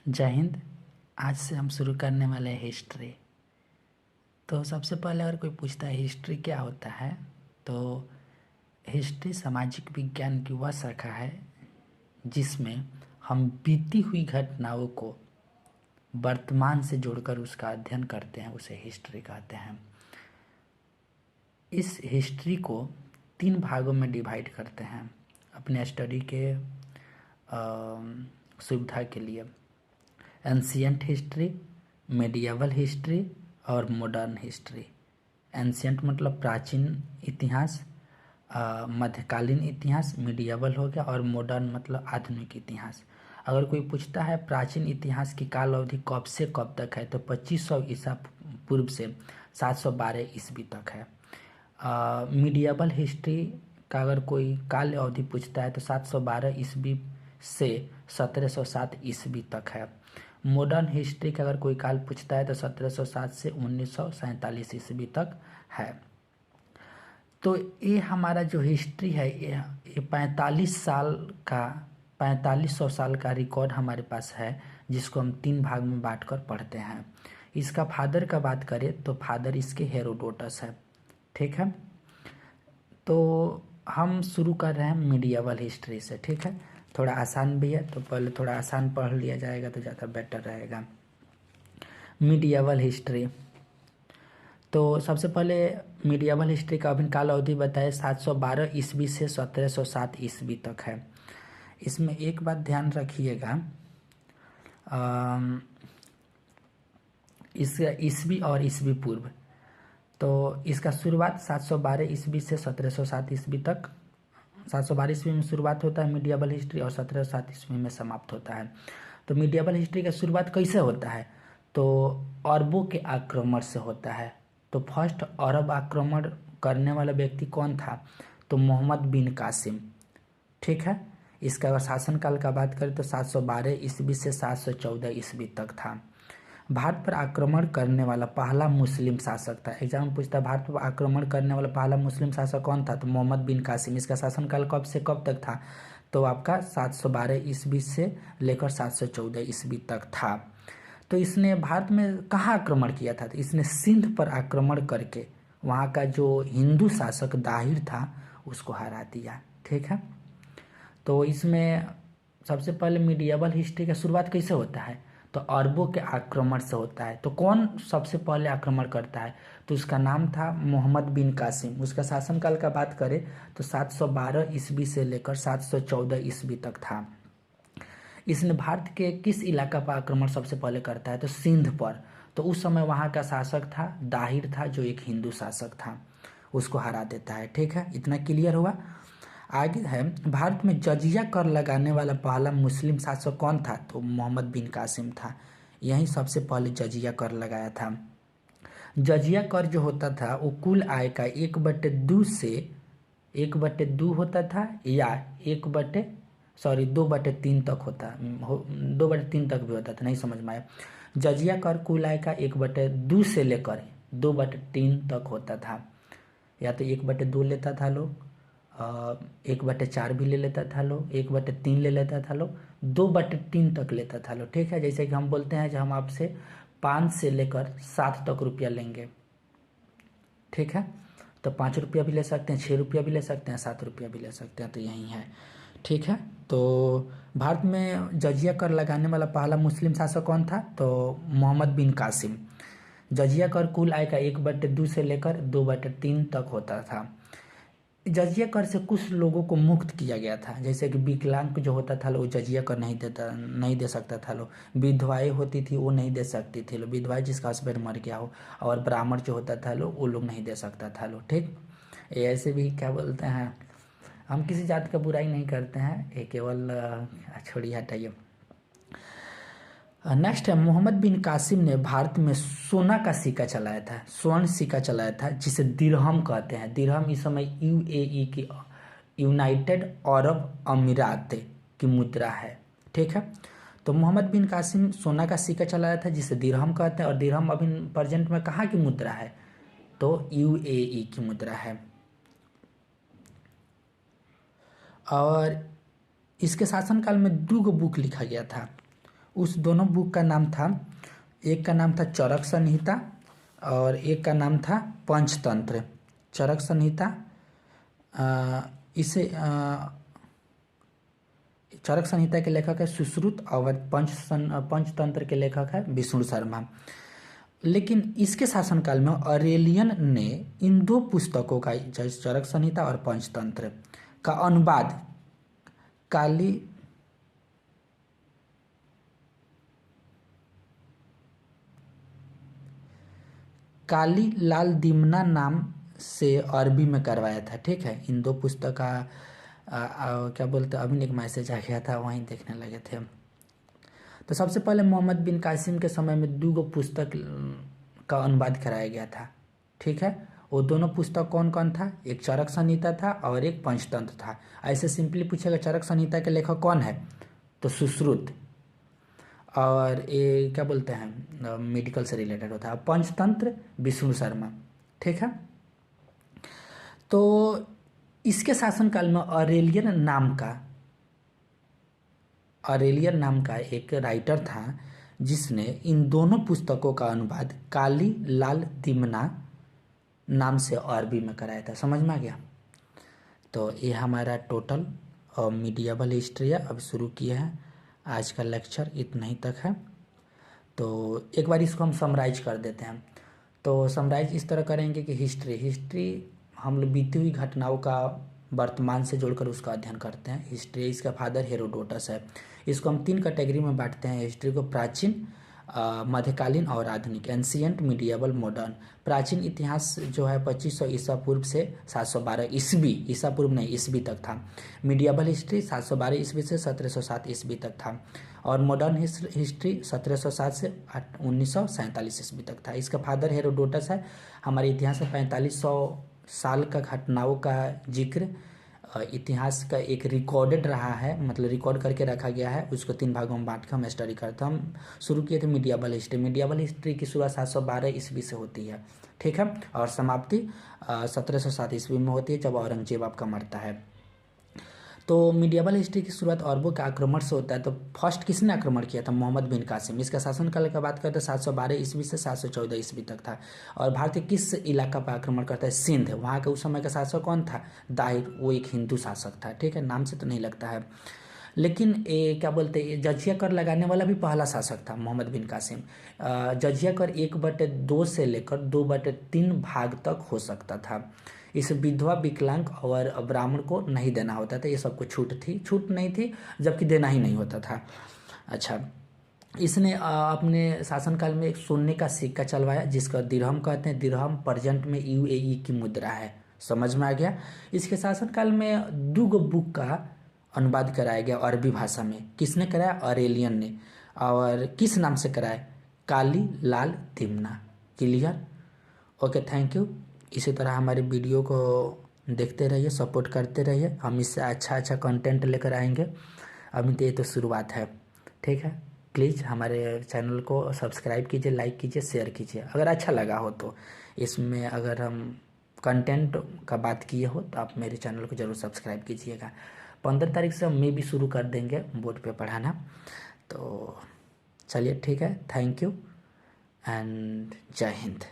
जय हिंद। आज से हम शुरू करने वाले हैं हिस्ट्री। तो सबसे पहले अगर कोई पूछता है हिस्ट्री क्या होता है, तो हिस्ट्री सामाजिक विज्ञान की वह शाखा है जिसमें हम बीती हुई घटनाओं को वर्तमान से जोड़कर उसका अध्ययन करते हैं, उसे हिस्ट्री कहते हैं। इस हिस्ट्री को 3 भागों में डिवाइड करते हैं अपने स्टडी के सुविधा के लिए। एंशियंट हिस्ट्री, मेडिएवल हिस्ट्री और मॉडर्न हिस्ट्री। एंशियंट मतलब प्राचीन इतिहास, मध्यकालीन इतिहास मिडिएवल हो गया, और मॉडर्न मतलब आधुनिक इतिहास। अगर कोई पूछता है प्राचीन इतिहास की काल अवधि कब से कब तक है, तो 2500 ईसा पूर्व से 712 ईस्वी तक है। मिडिएवल हिस्ट्री का अगर कोई काल अवधि पूछता है तो 712 ईस्वी से 1707 ईस्वी तक है। मॉडर्न हिस्ट्री का अगर कोई काल पूछता है तो 1707 से 1947 ईस्वी तक है। तो ये हमारा जो हिस्ट्री है ये 4500 साल का रिकॉर्ड हमारे पास है, जिसको हम 3 भाग में बांटकर पढ़ते हैं। इसका फादर का बात करें तो फादर इसके हेरोडोटस है। ठीक है, तो हम शुरू कर रहे हैं मिडिएवल हिस्ट्री से। ठीक है, थोड़ा आसान भी है तो पहले थोड़ा आसान पढ़ लिया जाएगा तो ज़्यादा बेटर रहेगा। मिडिएवल हिस्ट्री, तो सबसे पहले मिडिएवल हिस्ट्री का अभिन्न काल अवधि बताए 712 ईस्वी से 1707 ईस्वी तक है। इसमें एक बात ध्यान रखिएगा, इस ईस्वी और ईस्वी पूर्व, तो इसका शुरुआत 712 ईस्वी से 1707 ईस्वी तक, 712 ईस्वी में शुरुआत होता है मिडिएवल हिस्ट्री और 1707 ईस्वी में समाप्त होता है। तो मिडिएवल हिस्ट्री का शुरुआत कैसे होता है, तो अरबों के आक्रमण से होता है। तो फर्स्ट अरब आक्रमण करने वाला व्यक्ति कौन था, तो मोहम्मद बिन कासिम। ठीक है, इसका अगर शासनकाल का बात करें तो 712 ईस्वी से 714 ईस्वी तक था। भारत पर आक्रमण करने वाला पहला मुस्लिम शासक था। एग्जाम में पूछता है भारत पर आक्रमण करने वाला पहला मुस्लिम शासक कौन था, तो मोहम्मद बिन कासिम। इसका शासनकाल कब से कब तक था, तो आपका 712 ईस्वी से लेकर 714 ईस्वी तक था। तो इसने भारत में कहाँ आक्रमण किया था, तो इसने सिंध पर आक्रमण करके वहाँ का जो हिंदू शासक दाहिर था उसको हरा दिया। ठीक है, तो इसमें सबसे पहले मिडिएवल हिस्ट्री का शुरुआत कैसे होता है, तो अरबों के आक्रमण से होता है। तो कौन सबसे पहले आक्रमण करता है, तो उसका नाम था मोहम्मद बिन कासिम। उसका शासनकाल का बात करें तो 712 ईस्वी से लेकर 714 ईस्वी तक था। इसने भारत के किस इलाका पर आक्रमण सबसे पहले करता है, तो सिंध पर। तो उस समय वहाँ का शासक था दाहिर था, जो एक हिंदू शासक था, उसको हरा देता है। ठीक है, इतना क्लियर हुआ। आगे है, भारत में जजिया कर लगाने वाला पहला मुस्लिम शासक कौन था, तो मोहम्मद बिन कासिम था। यही सबसे पहले जजिया कर लगाया था। जजिया कर जो होता था वो कुल आय का 1/2 से 1/2 होता था, या 2/3 तक होता, 2/3 तक भी होता था, नहीं समझ में आया। जजिया कर कुल आय का 1/2 से लेकर 2/3 तक होता था। या तो 1/2 लेता था लोग, 1/4 भी ले लेता था लोग, 1/3 ले लेता था लोग, 2/3 तक लेता था लोग। ठीक है, जैसे कि हम बोलते हैं जब हम आपसे 5 से लेकर 7 तक रुपया लेंगे, ठीक है, तो 5 रुपया भी ले सकते हैं, 6 रुपया भी ले सकते हैं, 7 रुपया भी ले सकते हैं, तो यही है। ठीक है, तो भारत में जजिया कर लगाने वाला पहला मुस्लिम शासक कौन था, तो मोहम्मद बिन कासिम। जजिया कर कुल आय का 1/2 से लेकर 2/3 तक होता था। जजिया कर से कुछ लोगों को मुक्त किया गया था, जैसे कि विकलांग जो होता था वो जजिया कर नहीं दे सकता था लोग, विधवाएं होती थी वो नहीं दे सकती थी लोग, विधवाएं जिसका हस्बैंड मर गया हो, और ब्राह्मण जो होता था लोग वो लोग नहीं दे सकता था लोग। ठीक, ये ऐसे भी क्या बोलते हैं, हम किसी जात का बुराई नहीं करते हैं, ये केवल छोड़िए हटाइए। नेक्स्ट है, मोहम्मद बिन कासिम ने भारत में सोना का सिक्का चलाया था, स्वर्ण सिक्का चलाया था, जिसे दिरहम कहते हैं। दिरहम इस समय यूएई की, यूनाइटेड अरब अमीरात की मुद्रा है। ठीक है, तो मोहम्मद बिन कासिम सोना का सिक्का चलाया था जिसे दिरहम कहते हैं, और दिरहम अभी प्रेजेंट में कहाँ की मुद्रा है, तो यूएई की मुद्रा है। और इसके शासनकाल में 2 बुक लिखा गया था। उस दोनों बुक का नाम था, एक का नाम था चरक संहिता और एक का नाम था पंचतंत्र। चरक संहिता इसे चरक संहिता के लेखक है सुश्रुत और पंचतंत्र के लेखक है विष्णु शर्मा। लेकिन इसके शासनकाल में ऑरेलियन ने इन दो पुस्तकों का, चरक संहिता और पंचतंत्र का अनुवाद काली लाल दिमना नाम से अरबी में करवाया था। ठीक है, इन दो पुस्तक का क्या बोलते हैं, अभी एक मैसेज आ गया था, वहीं देखने लगे थे। तो सबसे पहले मोहम्मद बिन कासिम के समय में 2 पुस्तक का अनुवाद कराया गया था। ठीक है, वो दोनों पुस्तक कौन कौन था, एक चरक संहिता था और एक पंचतंत्र था। ऐसे सिंपली पूछेगा चरक संहिता के लेखक कौन है, तो सुश्रुत, और ये क्या बोलते हैं मेडिकल से रिलेटेड होता है। पंचतंत्र विष्णु शर्मा। ठीक है, तो इसके शासनकाल में ऑरेलियन नाम का एक राइटर था जिसने इन दोनों पुस्तकों का अनुवाद काली लाल दिमना नाम से अरबी में कराया था। समझ में आ गया। तो ये हमारा टोटल मीडिएवल हिस्ट्री है, अब शुरू किया है। आज का लेक्चर इतना ही तक है। तो एक बार इसको हम समराइज कर देते हैं। तो समराइज इस तरह करेंगे कि हिस्ट्री हम लोग बीती हुई घटनाओं का वर्तमान से जोड़कर उसका अध्ययन करते हैं। हिस्ट्री, इसका फादर हेरोडोटस है। इसको हम 3 कैटेगरी में बांटते हैं हिस्ट्री को, प्राचीन, मध्यकालीन और आधुनिक, एंशियंट, मीडिएवल, मॉडर्न। प्राचीन इतिहास जो है 2500 ईसा पूर्व से 712 ईस्वी, ईसा पूर्व नहीं ईस्वी तक था। मीडिएवल हिस्ट्री 712 ईस्वी से 1707 ईस्वी तक था। और मॉडर्न हिस्ट्री 1707 से 1947 ईस्वी तक था। इसका फादर हेरोडोटस है। हमारे इतिहास में 4500 साल का घटनाओं का जिक्र इतिहास का एक रिकॉर्डेड रहा है, मतलब रिकॉर्ड करके रखा गया है। उसको 3 भागों में बांट कर हम स्टडी करते हैं। हम शुरू किए थे मीडिएवल हिस्ट्री की शुरुआत 712 ईस्वी से होती है। ठीक है, और समाप्ति 1707 ईस्वी में होती है जब औरंगजेब आपका मरता है। तो मीडिएवल हिस्ट्री की शुरुआत अरबों के आक्रमण से होता है। तो फर्स्ट किसने आक्रमण किया था, मोहम्मद बिन कासिम। इसका शासनकाल की बात करते हैं 712 ईस्वी से 714 ईस्वी तक था। और भारत के किस इलाका पर आक्रमण करता है, सिंध। वहाँ का उस समय का शासक कौन था, दाहिर, वो एक हिंदू शासक था। ठीक है, नाम से तो नहीं लगता है, लेकिन क्या बोलते हैं, जजिया कर लगाने वाला भी पहला शासक था मोहम्मद बिन कासिम। जजिया कर 1/2 से लेकर 2/3 भाग तक हो सकता था। इस विधवा, विकलांग और ब्राह्मण को नहीं देना होता था। ये सबको छूट नहीं थी, जबकि देना ही नहीं होता था। अच्छा, इसने अपने शासनकाल में एक सोने का सिक्का चलवाया जिसका दिरहम कहते हैं। दिरहम प्रेजेंट में यूएई की मुद्रा है। समझ में आ गया। इसके शासनकाल में 2 बुक का अनुवाद कराया गया अरबी भाषा में। किसने कराया, ऑरेलियन ने। और किस नाम से कराया, Kali Lal Dimna. Clear, okay, thank you. इसी तरह हमारे वीडियो को देखते रहिए, सपोर्ट करते रहिए। हम इससे अच्छा कंटेंट लेकर आएंगे। अभी तो ये तो शुरुआत है। ठीक है, प्लीज़ हमारे चैनल को सब्सक्राइब कीजिए, लाइक कीजिए, शेयर कीजिए अगर अच्छा लगा हो तो। इसमें अगर हम कंटेंट का बात किए हो तो आप मेरे चैनल को ज़रूर सब्सक्राइब कीजिएगा। 15 तारीख से हम भी शुरू कर देंगे बोर्ड पे पढ़ाना। तो चलिए, ठीक है, थैंक यू एंड जय हिंद।